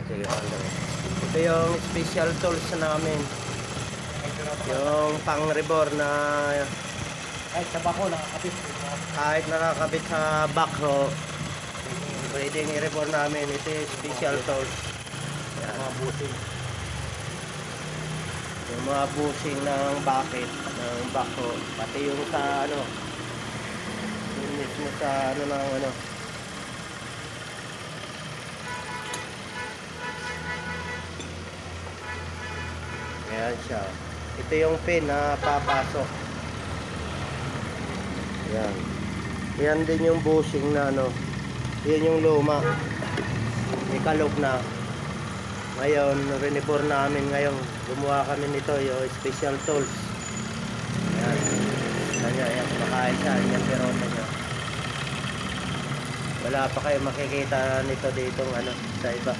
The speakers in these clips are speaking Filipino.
Sige, ito yung special tools namin. Yung pang rebor na Kahit sa bako, nakakabit. kahit nakakabit sa backhoe, pwedeng i-rebor namin. Ito yung special tools. Yan. Mga bushing. Yung mga bushing ng bucket, ng backhoe. Pati yung sa ano, yung mismo sa ano ng ano. Ayan siya. Ito yung pin na papasok. Yan. Yan din yung bushing na ano. Yan yung luma. May kalog na. Ngayon, renibor namin ngayon. Gumawa kami nito, yung special tools. Yan. Kanya, yan. Pakain siya. Yan pirota niya. Wala pa kayo makikita nito dito ano, sa iba.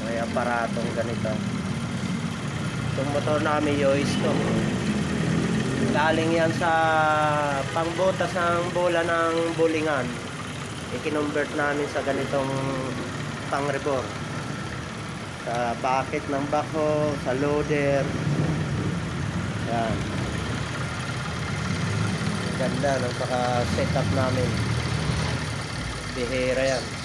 May aparatong ganito. Itong motor namin, Yois to. Galing yan sa pangbutas ng bola ng bulingan. I-convert namin sa ganitong pang-rebor. Sa bucket ng backhoe, sa loader. Yan. Ganda ng paka-setup namin. Bihira yan.